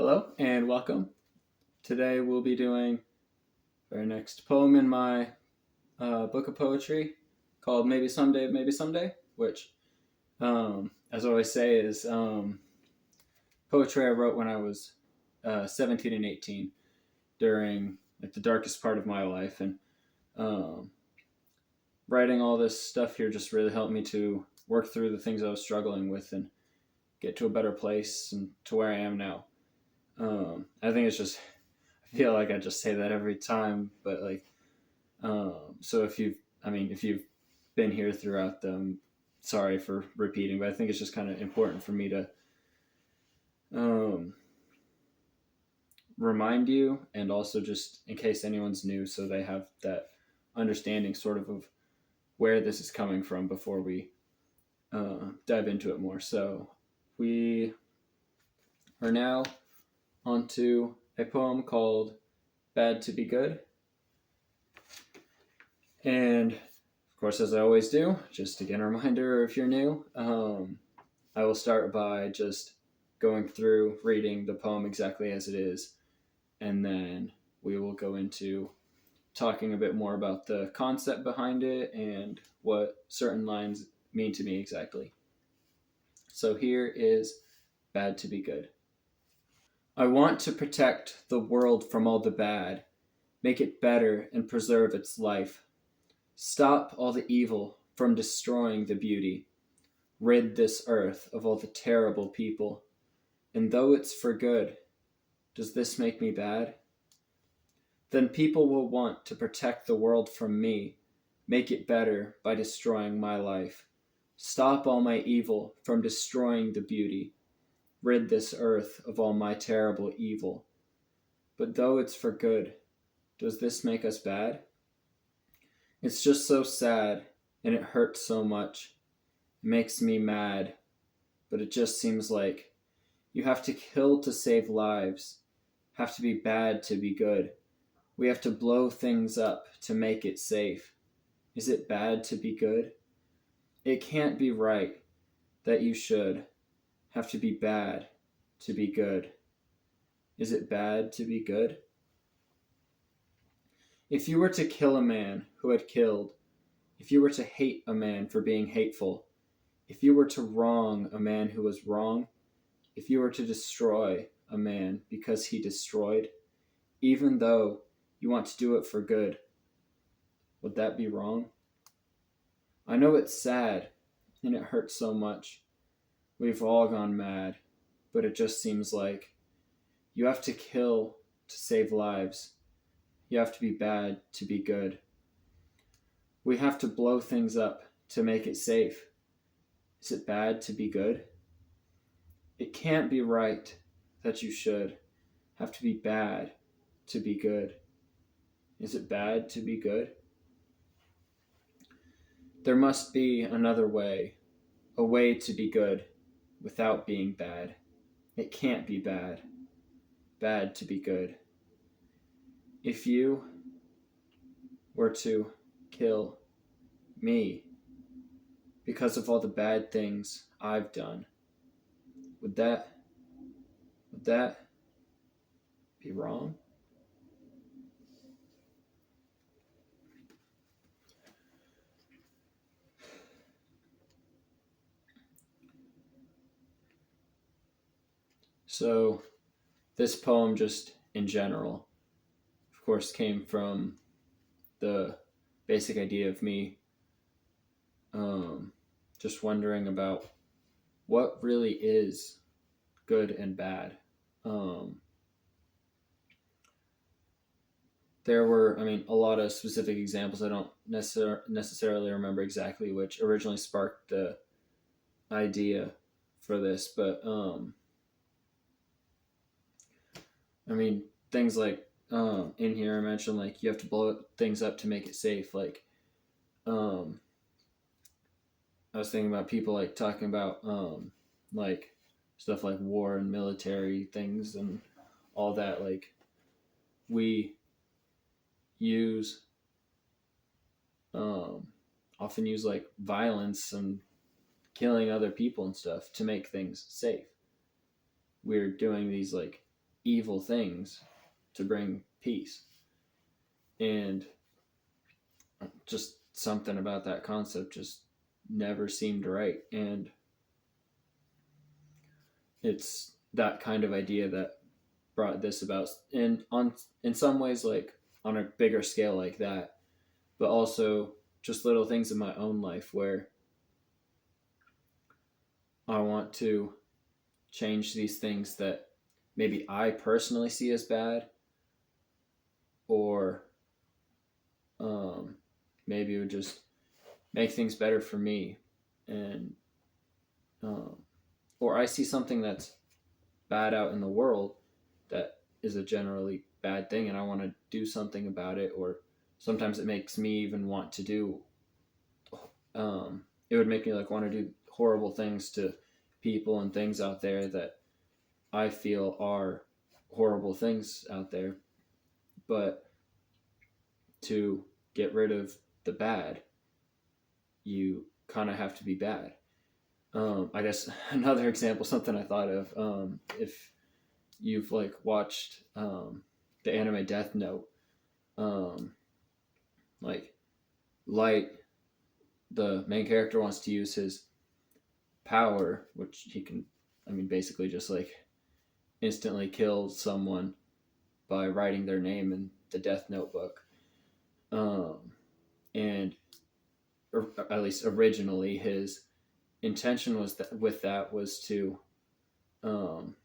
Hello and welcome. Today we'll be doing our next poem in my book of poetry called Maybe Someday, Maybe Someday, which, as I always say, is poetry I wrote when I was 17 and 18 during the darkest part of my life. And um, writing all this stuff here just really helped me to work through the things I was struggling with and get to a better place and to where I am now. I think it's just I feel like I just say that every time, but so if you've been here throughout them, sorry for repeating, but I think it's just kind of important for me to um, remind you, and also just in case anyone's new, so they have that understanding sort of where this is coming from before we dive into it more. So we are now onto a poem called Bad to Be Good. And of course, as I always do, just again a reminder if you're new, I will start by just going through reading the poem exactly as it is, and then we will go into talking a bit more about the concept behind it and what certain lines mean to me exactly. So here is Bad to Be Good. I want to protect the world from all the bad, make it better and preserve its life. Stop all the evil from destroying the beauty. Rid this earth of all the terrible people. And though it's for good, does this make me bad? Then people will want to protect the world from me, make it better by destroying my life. Stop all my evil from destroying the beauty. Rid this earth of all my terrible evil. But though it's for good, does this make us bad? It's just so sad, and it hurts so much. It makes me mad, but it just seems like you have to kill to save lives, have to be bad to be good. We have to blow things up to make it safe. Is it bad to be good? It can't be right that you should have to be bad to be good. Is it bad to be good? If you were to kill a man who had killed, if you were to hate a man for being hateful, if you were to wrong a man who was wrong, if you were to destroy a man because he destroyed, even though you want to do it for good, would that be wrong? I know it's sad and it hurts so much. We've all gone mad, but it just seems like you have to kill to save lives. You have to be bad to be good. We have to blow things up to make it safe. Is it bad to be good? It can't be right that you should have to be bad to be good. Is it bad to be good? There must be another way, a way to be good without being bad. It can't be bad to be good. If you were to kill me because of all the bad things I've done, would that be wrong? So this poem, just in general, of course, came from the basic idea of me just wondering about what really is good and bad. Um, there were, a lot of specific examples. I don't necessarily remember exactly which originally sparked the idea for this, but things like in here I mentioned like you have to blow things up to make it safe. Like I was thinking about people like talking about like stuff like war and military things and all that. Like we use um, often use like violence and killing other people and stuff to make things safe. We're doing these like evil things to bring peace. And just something about that concept just never seemed right. And it's that kind of idea that brought this about, and on in some ways, like on a bigger scale like that, but also just little things in my own life where I want to change these things that maybe I personally see as bad, or um, maybe it would just make things better for me. And um, or I see something that's bad out in the world that is a generally bad thing, and I want to do something about it. Or sometimes it makes me even want to do it would make me like want to do horrible things to people and things out there that I feel are horrible things out there. But to get rid of the bad, you kind of have to be bad. I guess another example, something I thought of, if you've like watched the anime Death Note, um, like Light, the main character wants to use his power, which he can, I mean, basically just like instantly kill someone by writing their name in the Death Notebook. Um, and or at least originally, his intention was that with that was to um,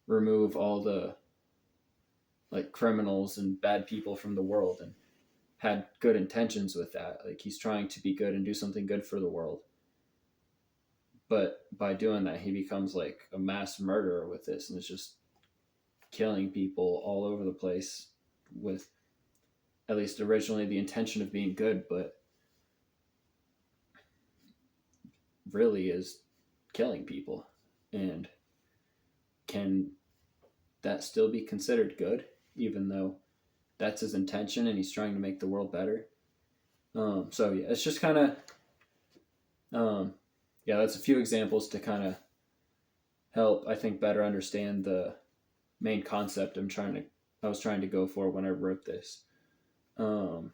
remove all the like criminals and bad people from the world, and had good intentions with that. Like he's trying to be good and do something good for the world. But by doing that, he becomes like a mass murderer with this, and it's just killing people all over the place with at least originally the intention of being good, but really is killing people. And can that still be considered good, even though that's his intention and he's trying to make the world better? So yeah, it's just kind of yeah, that's a few examples to kind of help, I think, better understand the main concept I was trying to go for when I wrote this. Um,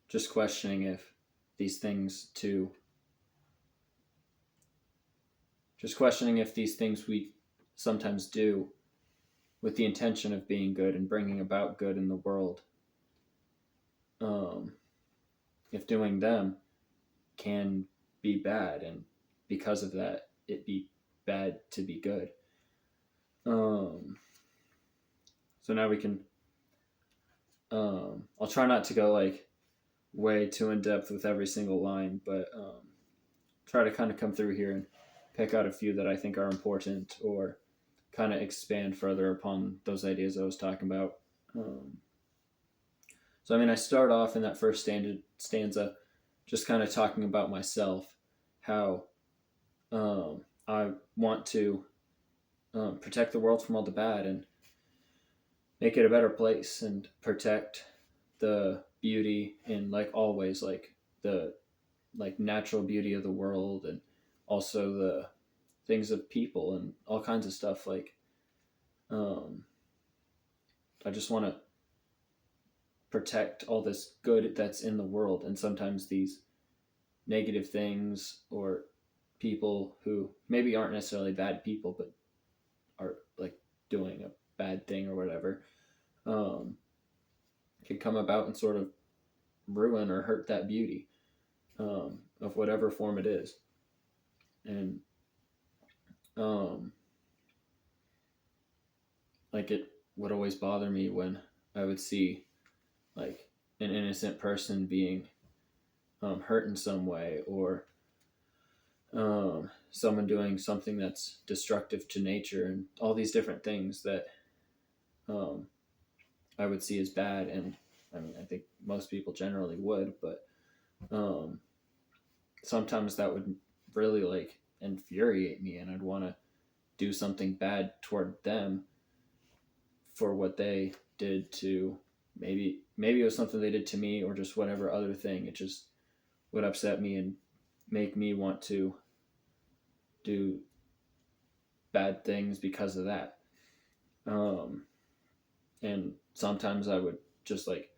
just questioning if these things to just questioning if these things we sometimes do with the intention of being good and bringing about good in the world, um, if doing them can be bad, and because of that it be bad to be good. um, so now we can I'll try not to go like way too in depth with every single line, but try to kind of come through here and pick out a few that I think are important, or kind of expand further upon those ideas I was talking about. So, I mean, I start off in that first stanza just kind of talking about myself, how I want to protect the world from all the bad and make it a better place, and protect the beauty in like always like the like natural beauty of the world, and also the things of people and all kinds of stuff. Like um, I just want to protect all this good that's in the world, and sometimes these negative things, or people who maybe aren't necessarily bad people but are like doing a bad thing or whatever, um, can come about and sort of ruin or hurt that beauty, of whatever form it is. And um, like it would always bother me when I would see like an innocent person being hurt in some way, or someone doing something that's destructive to nature, and all these different things that um, I would see as bad. And I mean, I think most people generally would, but um, sometimes that would really like infuriate me, and I'd want to do something bad toward them for what they did to, maybe it was something they did to me, or just whatever other thing. It just would upset me and make me want to do bad things because of that. Um, and sometimes I would just like,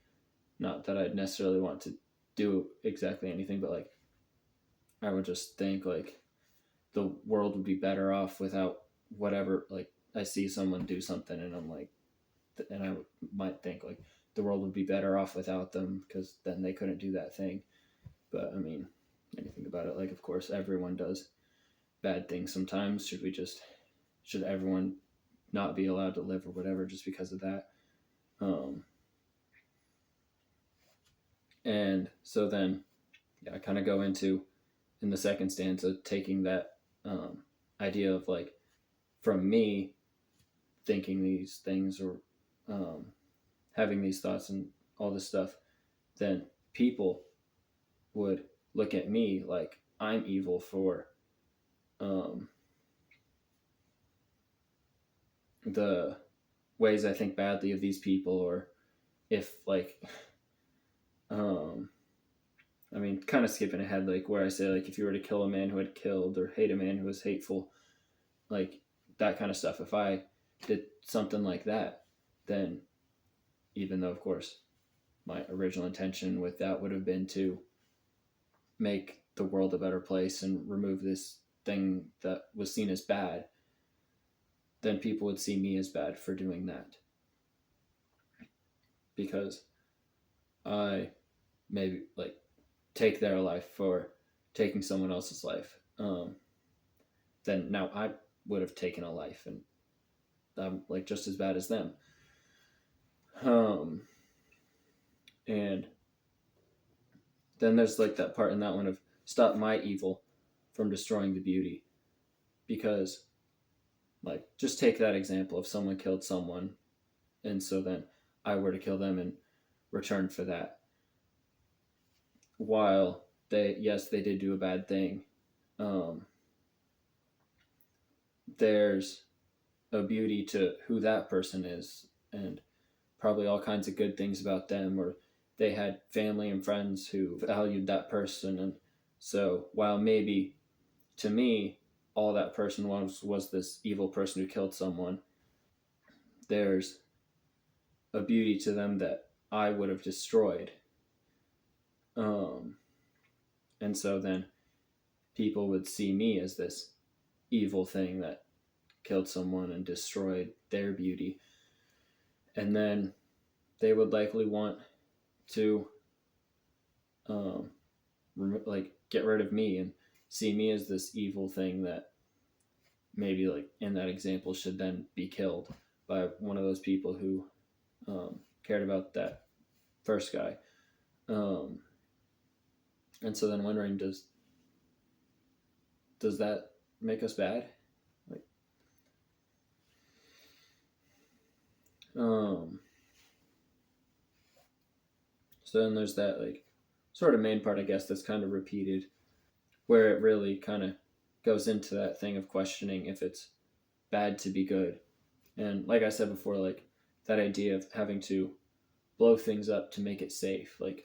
not that I'd necessarily want to do exactly anything, but like I would just think like the world would be better off without whatever. Like I see someone do something and I'm like, and I might think like the world would be better off without them because then they couldn't do that thing. But I mean, anything about it, like of course everyone does bad things sometimes. Should everyone not be allowed to live or whatever just because of that? Um, and so then, yeah, I kind of go into in the second stanza taking that um, idea of like from me thinking these things or um, having these thoughts and all this stuff, then people would look at me like I'm evil for um, the ways I think badly of these people, or if like, um, I mean, kind of skipping ahead, like where I say like if you were to kill a man who had killed or hate a man who was hateful, like that kind of stuff. If I did something like that, then even though of course my original intention with that would have been to make the world a better place and remove this thing that was seen as bad, then people would see me as bad for doing that because I maybe like take their life for taking someone else's life. Then now I would have taken a life and I'm like just as bad as them. Um, and then there's like that part in that one of stop my evil from destroying the beauty, because like just take that example if someone killed someone and so then I were to kill them in return for that, while they, yes, they did do a bad thing, um, there's a beauty to who that person is and probably all kinds of good things about them, or they had family and friends who valued that person. And so while maybe to me all that person was this evil person who killed someone, there's a beauty to them that I would have destroyed. um, and so then people would see me as this evil thing that killed someone and destroyed their beauty, and then they would likely want to um, like get rid of me and see me as this evil thing that maybe like in that example should then be killed by one of those people who cared about that first guy. um, and so then wondering, does that make us bad? Like, um, so then there's that like sort of main part, I guess, that's kind of repeated, where it really kind of goes into that thing of questioning if it's bad to be good. And like I said before, like that idea of having to blow things up to make it safe. Like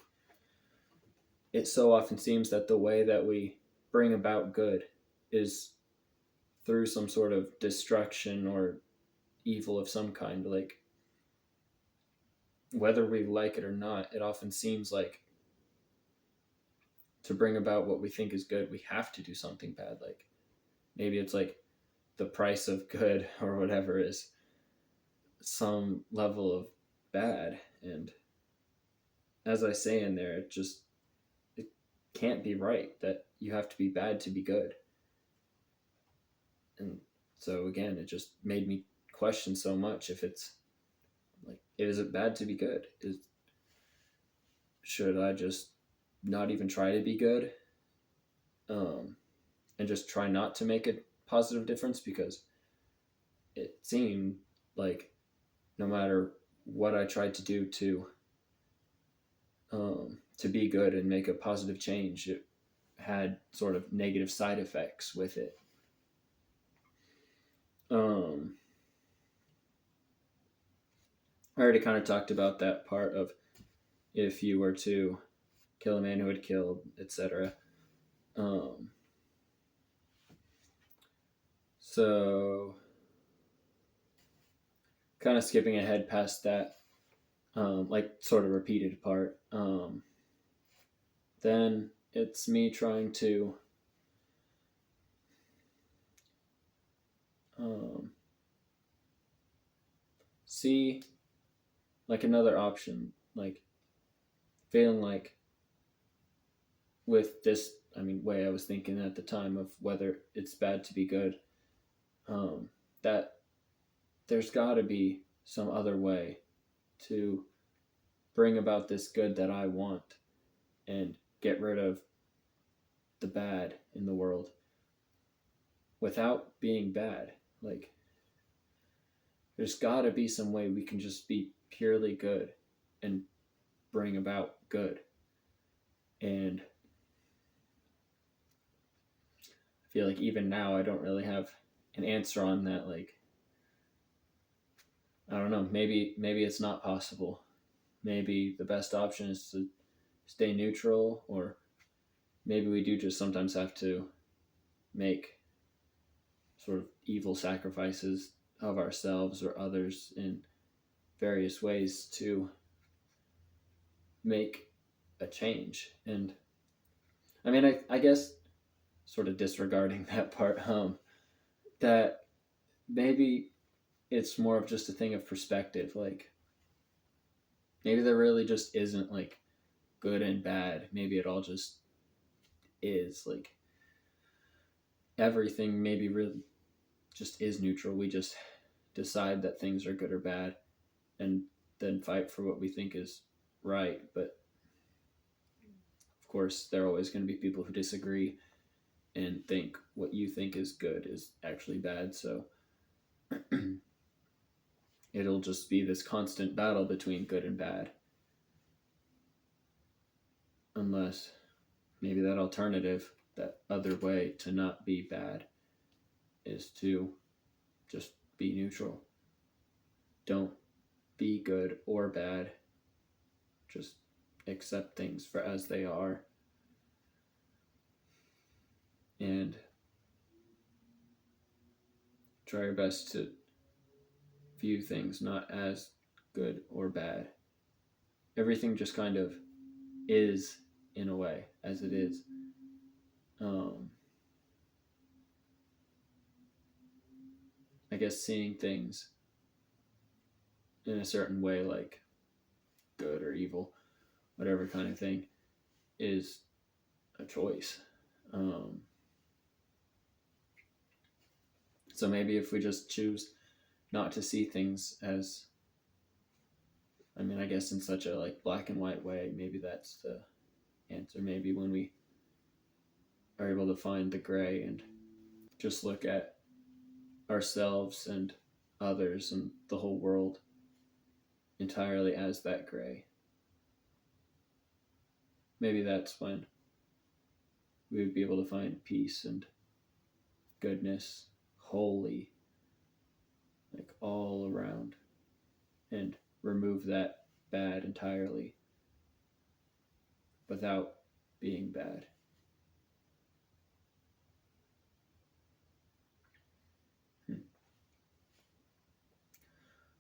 it so often seems that the way that we bring about good is through some sort of destruction or evil of some kind. Like whether we like it or not, it often seems like to bring about what we think is good, we have to do something bad. Like maybe it's like the price of good or whatever is some level of bad. And as I say in there, it can't be right that you have to be bad to be good. And so again, it just made me question so much if it's like, is it bad to be good? Should I just not even try to be good, um, and just try not to make a positive difference? Because it seemed like no matter what I tried to do to be good and make a positive change, it had sort of negative side effects with it. Um, I already kind of talked about that part of if you were to kill a man who had killed, etc. Um, so kind of skipping ahead past that, like sort of repeated part. Then it's me trying to um, see like another option, like feeling like with this, I mean, way I was thinking at the time of whether it's bad to be good, that there's got to be some other way to bring about this good that I want and get rid of the bad in the world without being bad. Like, there's got to be some way we can just be purely good and bring about good. And I feel like even now I don't really have an answer on that. Like, I don't know, maybe it's not possible. Maybe the best option is to stay neutral, or maybe we do just sometimes have to make sort of evil sacrifices of ourselves or others in various ways to make a change. And I mean, I guess sort of disregarding that part, that maybe it's more of just a thing of perspective. Like, maybe there really just isn't like good and bad. Maybe it all just is. Like, everything maybe really just is neutral. We just decide that things are good or bad and then fight for what we think is right. But of course, there are always going to be people who disagree and think what you think is good is actually bad. So it'll just be this constant battle between good and bad. Unless maybe that alternative, that other way to not be bad, is to just be neutral. Don't be good or bad. Just accept things for as they are. And try your best to view things not as good or bad. Everything just kind of is, in a way, as it is. I guess seeing things in a certain way, like good or evil, whatever kind of thing, is a choice. So maybe if we just choose not to see things as, I mean, I guess in such a like black and white way, maybe that's the answer. Maybe when we are able to find the gray and just look at ourselves and others and the whole world entirely as that gray, maybe that's when we would be able to find peace and goodness wholly, like all around, and remove that bad entirely without being bad.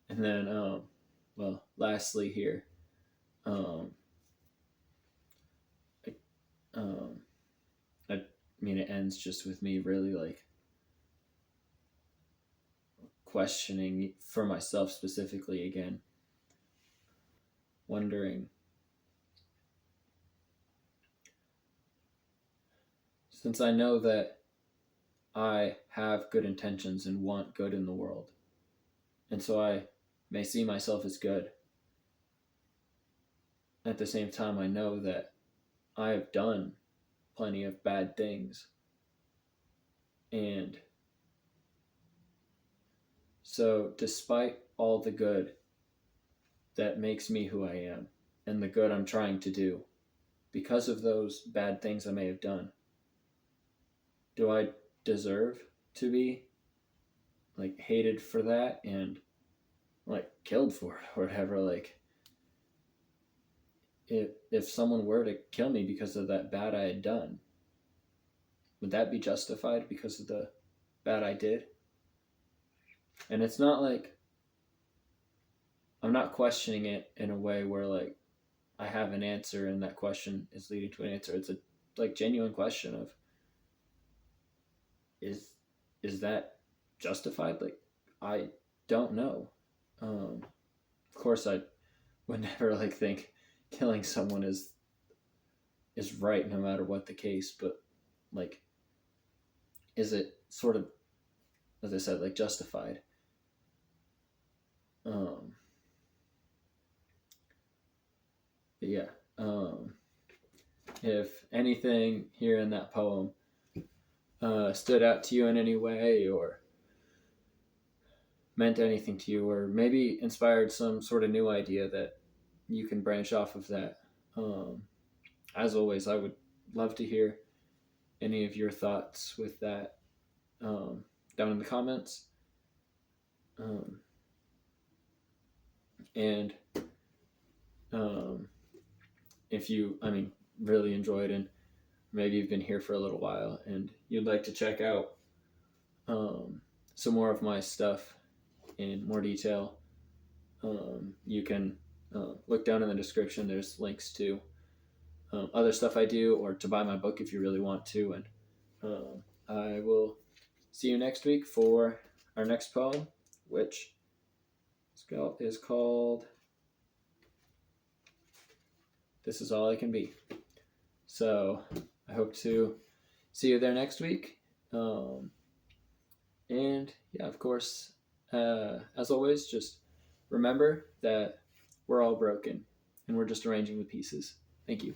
And then, well, lastly here, um, I, I mean, it ends just with me really like questioning for myself specifically again, wondering, since I know that I have good intentions and want good in the world, and so I may see myself as good, at the same time, I know that I have done plenty of bad things. And so, despite all the good that makes me who I am and the good I'm trying to do, because of those bad things I may have done, do I deserve to be like hated for that and like killed for it or whatever? Like, if someone were to kill me because of that bad I had done, would that be justified because of the bad I did? And it's not like I'm not questioning it in a way where like I have an answer and that question is leading to an answer. It's a like genuine question of is is that justified? Like I don't know. Of course, I would never like think killing someone is right no matter what the case, but like, is it sort of, as I said, like justified? Um, but yeah. If anything here in that poem stood out to you in any way, or meant anything to you, or maybe inspired some sort of new idea that you can branch off of that. Um, as always, I would love to hear any of your thoughts with that um, down in the comments. Um, and um, if you, I mean, really enjoyed and maybe you've been here for a little while and you'd like to check out some more of my stuff in more detail, you can look down in the description. There's links to other stuff I do, or to buy my book if you really want to. And I will see you next week for our next poem, which is called This Is All I Can Be. So I hope to see you there next week. And yeah, of course, as always, just remember that we're all broken and we're just arranging the pieces. Thank you.